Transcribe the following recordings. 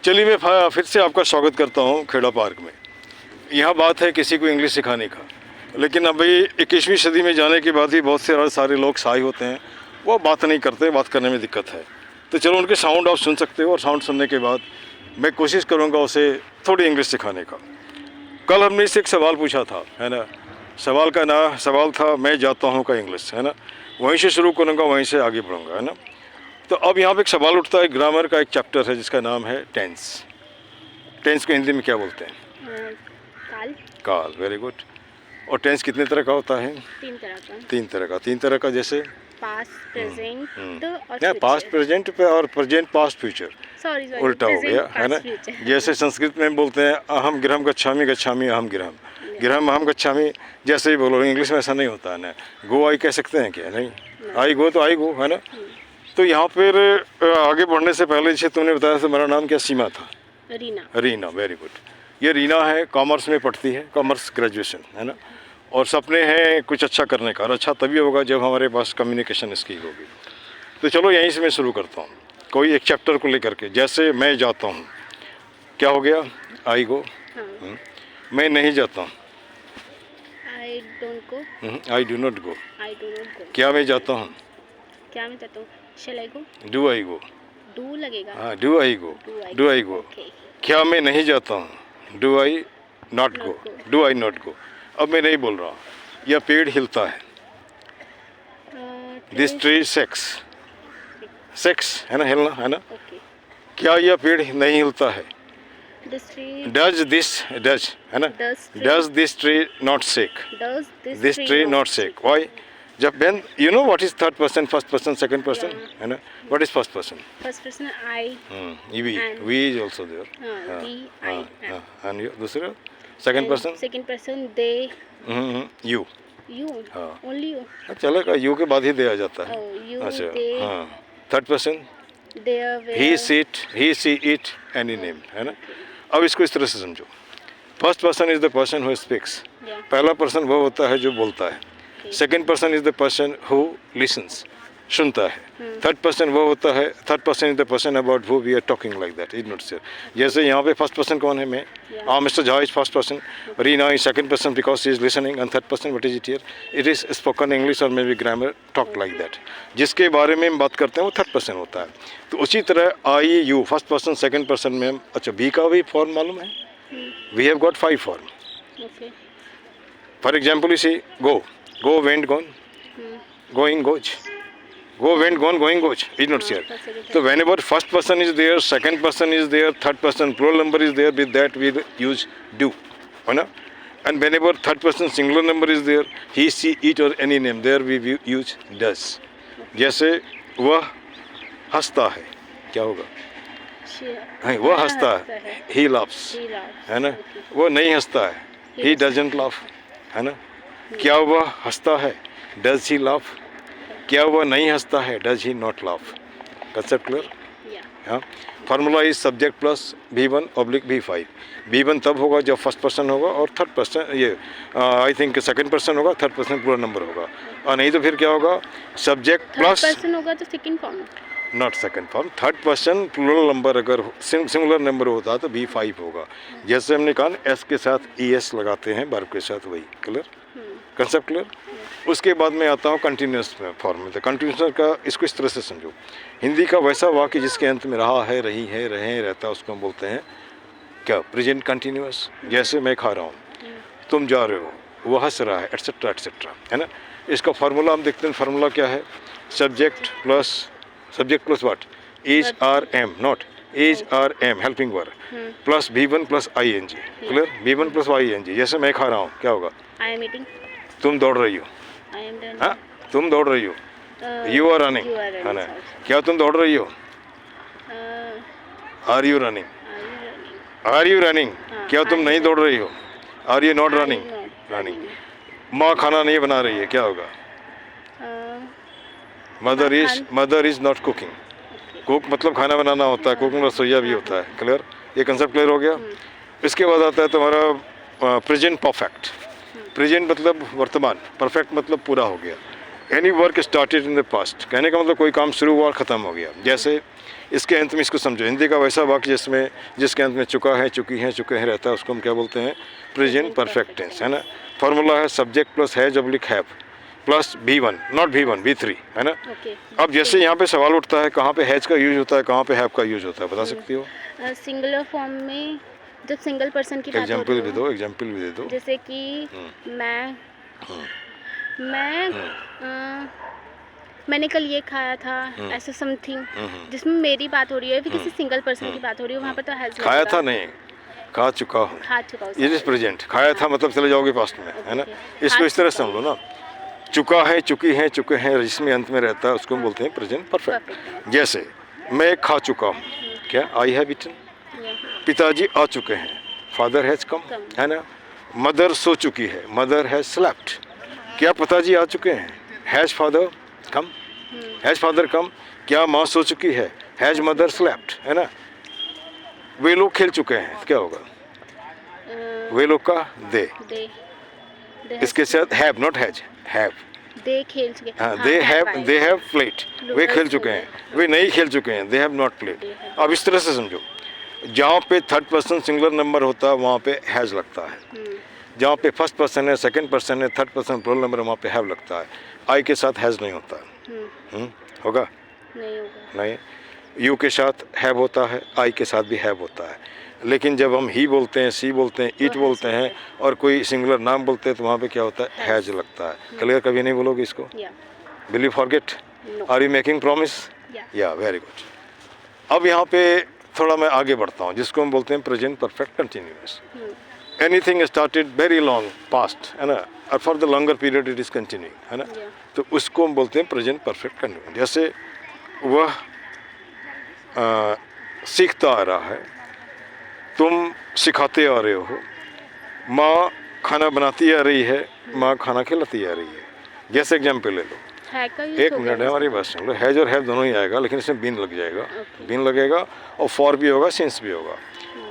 चलिए मैं फिर से आपका स्वागत करता हूँ खेड़ा पार्क में। यहाँ बात है किसी को इंग्लिश सिखाने का, लेकिन अभी 21वीं सदी में जाने के बाद ही बहुत से सारे लोग शाय होते हैं, वो बात नहीं करते, बात करने में दिक्कत है। तो चलो उनके साउंड आप सुन सकते हो, और साउंड सुनने के बाद मैं कोशिश करूँगा उसे थोड़ी इंग्लिश सिखाने का। कल हमने इससे एक सवाल पूछा था, है ना। सवाल था मैं जाता हूँ का इंग्लिश, है ना। वहीं से शुरू करूँगा, वहीं से आगे बढ़ूँगा, है ना। तो अब यहाँ पे एक सवाल उठता है, ग्रामर का एक चैप्टर है जिसका नाम है टेंस। टेंस को हिंदी में क्या बोलते हैं? काल। काल, वेरी गुड। और टेंस कितने तरह का होता है? तीन तरह का जैसे पास्ट, प्रेजेंट और फ्यूचर। पास्ट प्रेजेंट पे और प्रेजेंट पास्ट फ्यूचर सॉरी उल्टा हो गया, है ना। जैसे संस्कृत में बोलते हैं अहम गृहम गच्छामि, गच्छामि अहम गृहम, गृहम अहम गच्छामि, जैसे ही बोलो। इंग्लिश में ऐसा नहीं होता है ना। गो आई कह सकते हैं क्या? नहीं, आई गो तो आई गो, है ना। तो यहाँ पर आगे बढ़ने से पहले जैसे तुमने बताया था, मेरा नाम क्या सीमा था? Reena, very good. ये रीना है, कॉमर्स में पढ़ती है, कॉमर्स ग्रेजुएशन, है ना। और सपने हैं कुछ अच्छा करने का, और अच्छा तभी होगा जब हमारे पास कम्युनिकेशन स्किल होगी। तो चलो यहीं से मैं शुरू करता हूँ, कोई एक चैप्टर को लेकर के। जैसे मैं जाता हूँ, क्या हो गया? आई गो। मैं नहीं जाता हूँ, I don't go. I do not go. क्या मैं जाता हूँ? शैल आई गो? Do I go? डू लगेगा। हाँ, डू आई गो। क्या मैं नहीं जाता हूँ? Do I not go? Do I not go? अब मैं नहीं बोल रहा हूँ, यह पेड़ हिलता है। दिस ट्री सेक्स है ना, हिलना, है ना। क्या यह पेड़ नहीं हिलता है? डज, है ना। Does this tree not shake? This tree not shake? Why? जब when you know what is third person, first person, second person, है ना। What is first person? I. We is also there. We, I. And you, दूसरा second person? Second person they. You. हाँ. Only you. चलेगा, you के बाद ही दे आ जाता है। You, अच्छा, they. हाँ। Third person? There, where. He, she, it, any name, है ना। अब इसको इस तरह से समझो। First person is the person who speaks. पहला पर्सन वो होता है जो बोलता है। Second person is the person who listens, सुनता है। थर्ड पर्सन वो होता है, third person is the person about who we are talking like that, is not sir. जैसे यहाँ पे फर्स्ट पर्सन कौन है? मैं। Mister Jha is first person, Reena is second person because she is listening, and third person what is it here? It is spoken English और may be grammar talk like that. जिसके बारे में हम बात करते हैं वो थर्ड पर्सन होता है। तो उसी तरह I, you, first person, second person में हम, अच्छा बी का भी फॉर्म मालूम है? We have got 5 form. For example you see go, go, went, gone, going, goes. Go, went, gone, going, goes. Is not here. So whenever first person is there, second person is there, third person plural number is there, with that we use do, है ना. And whenever third person singular number is there, he, she, it or any name, there we use does. जैसे वह हंसता है, क्या होगा? हाँ, वह हंसता है, he laughs, है ना. वो नहीं हंसता है, he doesn't laugh, है ना. क्या वह हंसता है? Does he laugh? क्या वह नहीं हंसता है? Does he not laugh? Concept clear? हाँ। Formula is subject plus V1 / V5। V1 तब होगा जब फर्स्ट पर्सन होगा और थर्ड पर्सन, ये आई थिंक सेकंड पर्सन होगा, थर्ड पर्सन पूरा नंबर होगा, और नहीं तो फिर क्या होगा? सब्जेक्ट प्लस पर्सन होगा तो second form, not second form. Third person plural number अगर सिंगुलर नंबर होता तो V5 होगा। जैसे हमने कहा एस के साथ ES लगाते हैं, वर्ब के साथ, वही। क्लियर? Concept clear? उसके बाद में आता हूँ कंटिन्यूस फॉर्म में। तो कंटिन्यूस का इसको इस तरह से समझो, हिंदी का वैसा वाक्य जिसके अंत में रहा है, रही है, रहे, रहता, उसको हम बोलते हैं क्या? Present continuous. जैसे मैं खा रहा हूँ, तुम जा रहे हो, वो हंस रहा है, एट्सेट्रा एट्सेट्रा, है ना। इसका फार्मूला हम देखते हैं। फार्मूला क्या है? Subject plus what? Is are am, not is are am, helping verb, plus V1 + ING। Clear? V1 + ING। जैसे मैं खा रहा हूँ, क्या होगा? I am eating. तुम दौड़ रही हो, हाँ, तुम दौड़ रही हो, यू आर रनिंग, है ना. क्या तुम दौड़ रही हो? Are you running? क्या तुम नहीं दौड़ रही हो? Are you not running? माँ खाना नहीं बना रही है, क्या होगा? Mother is not cooking. Cook मतलब खाना बनाना होता है, कुकिंग रसोईया भी होता है। क्लियर? ये कंसेप्ट क्लियर हो गया? इसके बाद आता है तुम्हारा प्रेजेंट परफेक्ट। प्रेजेंट मतलब वर्तमान, परफेक्ट मतलब पूरा हो गया। Any work started in the past, कहने का मतलब कोई काम शुरू हुआ और ख़त्म हो गया। जैसे इसके अंत में इसको समझो। हिंदी का वैसा वाक्य जिसके अंत में चुका है, चुकी है, चुके हैं रहता है, उसको हम क्या बोलते हैं? प्रेजेंट परफेक्ट टेंस, है ना। फॉर्मूला है subject plus has oblique have plus V1, not V1, V3, है ना। ओके। अब जैसे यहाँ पे सवाल उठता है कहाँ पे हैज का यूज होता है, कहाँ पे हैव का यूज होता है, बता सकती हो? सिंगुलर फॉर्म में जब सिंगल पर्सन की बात हो एग्जाम्पल रही भी हो, दो, एग्जाम्पल भी दे दो। जैसे कि मैं मैंने कल ये खाया था, ऐसा समथिंग जिसमें मेरी बात हो रही है, फिर किसी सिंगल पर्सन की बात हो रही है, वहाँ पर तो हैज खाया लगेगा। था नहीं, खा चुका हूँ, खा चुका हूँ। ये इज प्रेजेंट। खाया था मतलब चले जाओगे पास्ट में, है ना। Okay. इसको इस तरह से खा समझ लो ना, चुका है, चुकी है, चुके हैं, जिसमें अंत में रहता है उसको हम बोलते हैं प्रेजेंट परफेक्ट। Perfect. जैसे मैं खा चुका हूँ, क्या? I have eaten. Yeah. पिताजी आ चुके हैं, फादर हैज कम, Come. है ना। मदर सो चुकी है, मदर हैज स्लेप्ट। क्या पिताजी आ चुके हैं? Has father come, has father कम। क्या माँ सो चुकी है? हैज मदर स्लेप्ट, है ना। वे लोग खेल चुके हैं, क्या होगा? वे लोग का दे। They इसके साथ have, not has, have. They खेल चुके हैं। हाँ, हाँ, they have have, I. They have played. वे खेल चुके हैं, वे नहीं खेल चुके हैं, they have not played. They have अब इस तरह से समझो, जहाँ पे थर्ड पर्सन सिंगुलर नंबर होता है वहाँ पे हैज लगता है, जहाँ पे फर्स्ट पर्सन है, सेकंड पर्सन है, थर्ड पर्सन प्लूरल नंबर है, वहाँ पे हैव लगता है। आई के साथ हैज नहीं होता है। होगा? नहीं होगा। नहीं। यू के साथ हैव होता है, आई के साथ भी हैव होता है। लेकिन जब हम ही बोलते हैं, सी बोलते हैं, इट तो बोलते has हैं और कोई सिंगुलर नाम बोलते हैं तो वहाँ पे क्या होता है? हैज लगता है। क्लियर? कभी नहीं बोलोगे इसको? Yeah. Will you forget? No. Are you making promise? Yeah. Yeah, very good. अब यहाँ पे थोड़ा मैं आगे बढ़ता हूँ, जिसको हम बोलते हैं present perfect continuous. Anything started very long past, है ना, और for the longer period it is continuing, है ना। Yeah. तो उसको हम बोलते हैं प्रेजेंट परफेक्ट कंटिन्यूअस। जैसे वह सीखता आ रहा है, तुम सिखाते आ रहे हो, माँ खाना बनाती आ रही है, माँ खाना खिलाती आ रही है। जैसे एग्जाम्पल ले लो, है का यूज एक हो मिनट है, गया। हमारी बात सुन लो। हैज और हैव दोनों ही आएगा, लेकिन इसमें बीन लग जाएगा। बीन लगेगा और फॉर भी होगा, सिंस भी होगा।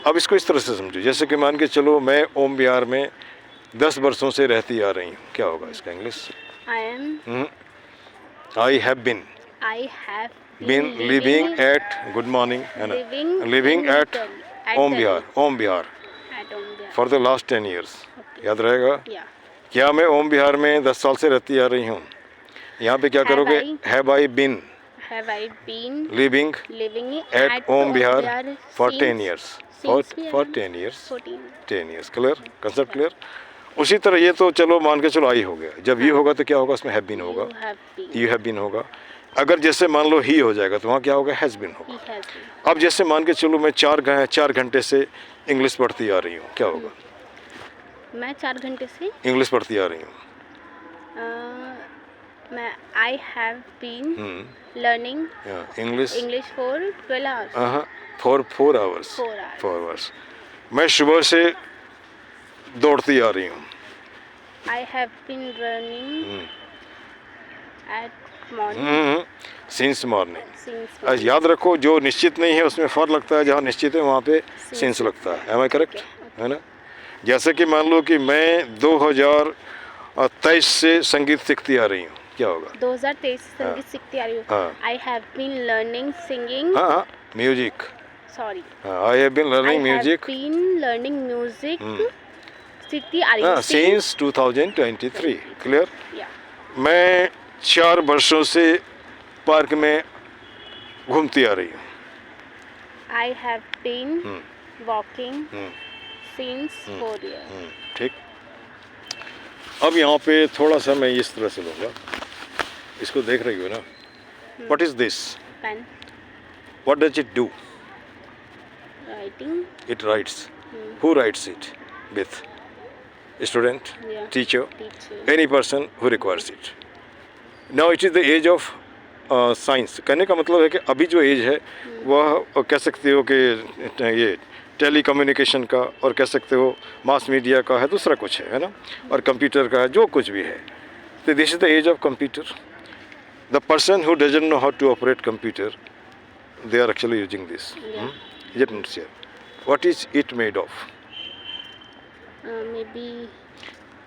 अब इसको इस तरह से समझो, जैसे कि मान के चलो मैं ओम बिहार में 10 वर्षों से रहती आ रही हूँ, क्या होगा इसका English? I have been living at, good morning, है ना, living at Om Bihar, Om Bihar for the last 10 years. याद रहेगा? क्या मैं ओम बिहार में 10 साल से रहती आ रही हूँ? यहाँ पे क्या Have करोगे? I- have I been Have I been living living at Om Bihar for since- 10 years, since we for are 10 years, 14? 10 years. Clear? Concept clear? उसी तरह ये तो चलो मान के चलो आई हो गया। जब ये होगा तो क्या होगा? उसमें हैव बीन होगा, You have been. You have been होगा। अगर जैसे मान लो ही हो जाएगा तो वहाँ क्या होगा? हैज़ बीन होगा। He has been. अब जैसे मान के चलो मैं 4 घंटे से इंग्लिश पढ़ती आ रही हूँ, क्या होगा? मैं 4 घंटे से इंग्लिश पढ़ती आ रही हूँ। मैं I have been learning English English for 12 hours. For 4 hours. 4 hours. 4 hours. मैं सुबह से दौड़ती आ रही हूँ। I have been running at morning since morning. since आज याद रखो, जो निश्चित नहीं है उसमें फॉर लगता है, जहाँ निश्चित है वहाँ पे सिंस लगता है। Am I correct? है ना। जैसे कि मान लो कि मैं 2023 से संगीत सीखती आ रही हूँ, क्या होगा? 2023 से संगीत सीखती आ रही हूँ। हाँ। I have been learning singing. हाँ, music. Sorry. I have been I learning have music been learning music. सीखती आ रही हूँ। सिंस 2023। क्लियर? Yeah. मैं 4 वर्षों से पार्क में घूमती आ रही हूँ। I have been walking since 4 years. ठीक। अब यहाँ पे थोड़ा सा मैं इस तरह से लूँगा, इसको देख रही हो ना? What is this? Pen. What does it do? Writing. It writes. Who writes it? With student, Yeah. teacher, Teacher. any person who requires it. Now it is the age of science. कहने का मतलब है कि अभी जो as है वह कह सकते हो कि ये टेली कम्युनिकेशन का, और कह सकते हो मास मीडिया का है, दूसरा कुछ है ना, और कंप्यूटर का है, जो कुछ भी है। तो this is the age of computer. The person who doesn't know how to operate computer, they are actually using this. Yeah. Is it not here? What is it made of? Maybe.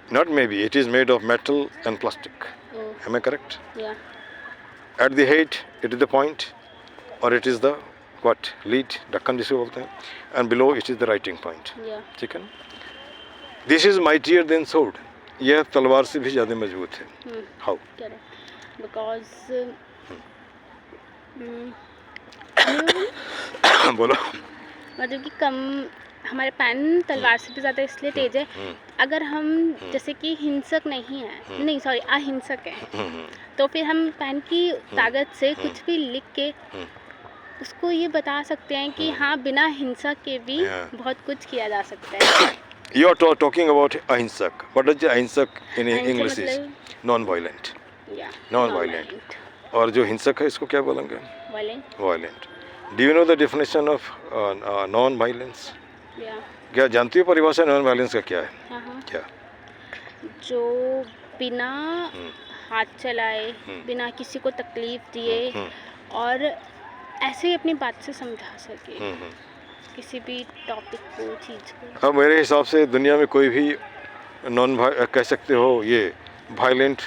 Not maybe, it is made of metal and plastic. Oh. Am I correct? Yeah. At the height, it is the point, or it is the what lead ढक्कन जिसे बोलते हैं, and below it is the writing point, Yeah. ठीक है ना. This is mightier than sword. यह तलवार से भी ज़्यादा मजबूत है. हाउ? Correct. Because बोलो. मतलब कि कम हमारे पेन तलवार से भी ज़्यादा इसलिए तेज है, अगर हम जैसे कि हिंसक नहीं है, नहीं सॉरी अहिंसक है, तो फिर हम पेन की ताकत से कुछ भी लिख के उसको ये बता सकते हैं कि हाँ बिना हिंसा के भी Yeah. बहुत कुछ किया जा सकता है. You are talking about अहिंसक. What does अहिंसक in अहिंसक English is? मतलब- Non-violent. Yeah. Non-violent. और जो हिंसक है इसको क्या बोलेंगे? Violent. Violent. Do you know the definition of non-violence? Yeah. क्या जानती हो परिभाषा नॉन वायलेंस का क्या है? हाँ. क्या? जो बिना हाथ चलाए, बिना किसी को तकलीफ दिए और ऐसे ही अपनी बात से समझा सके किसी भी टॉपिक को, चीज़ को. अब मेरे हिसाब से दुनिया में कोई भी कह सकते हो ये वायलेंट,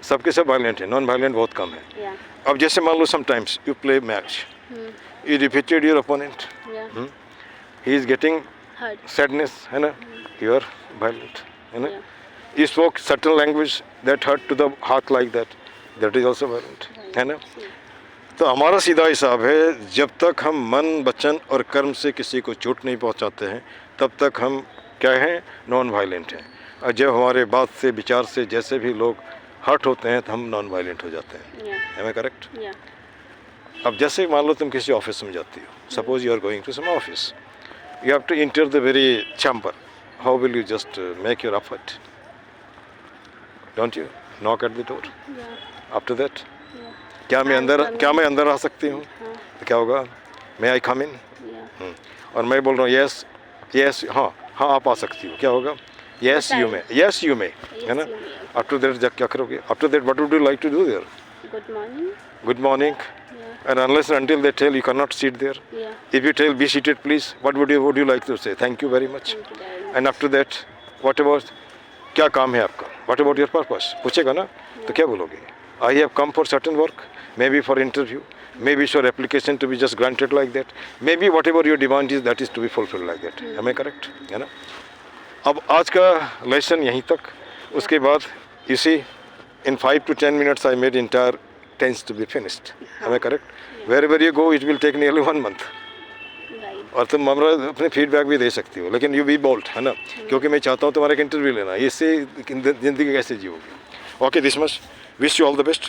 सबके सब वायलेंट है, नॉन वायलेंट बहुत कम है. या अब जैसे मान लो sometimes you play match, you defeated your opponent, या he is getting hurt. Sadness, है ना, यू आर वायलेंट, है ना. या You spoke certain language that hurt to the heart like that. That is also violent, है ना. तो हमारा सीधा हिसाब है, जब तक हम मन, वचन और कर्म से किसी को चोट नहीं पहुंचाते हैं, तब तक हम क्या हैं, नॉन वायलेंट हैं. और जब हमारे बात से, विचार से जैसे भी लोग हर्ट होते हैं तो हम नॉन वायलेंट हो जाते हैं. या Am I correct? या अब जैसे मान लो तुम किसी ऑफिस में जाती हो, suppose you are going to some office, you have to enter the very chamber. How will you just make your effort? Don't you knock at the door? या आफ्टर दैट या क्या मैं अंदर आ सकती हूँ? हाँ. तो क्या होगा? मे आई कम इन? या और मैं बोल रहा हूँ यस यस, हाँ हाँ आप आ सकती हो, क्या होगा? Yes you may, yes you may, है ना. you may. आफ्टर दैट जब क्या करोगे? After that what would you like to do there? Good morning. Good morning. या And unless and until they tell you cannot sit there. या If you tell be seated please, what would you like to say? Thank you very much. Thank you very much. And after that, what about क्या काम है आपका? What about your purpose? पूछेगा ना, तो क्या बोलोगे? I have come for certain work, maybe for interview, maybe for application to be just granted like that, maybe whatever your demand is that is to be fulfilled like that. Am I correct? है ना? अब आज का lesson यहीं तक. उसके बाद you see in 5 to 10 minutes I made entire tense to be finished. Am I correct? Wherever you go it will take nearly 1 month. Right. और तुम हमारा अपने फीडबैक भी दे सकती हो, लेकिन यू बी बोल्ड, है ना, क्योंकि मैं चाहता हूँ तुम्हारा एक इंटरव्यू लेना. इससे ज़िंदगी कैसे जियोगे? Okay, this much. Wish you all the best.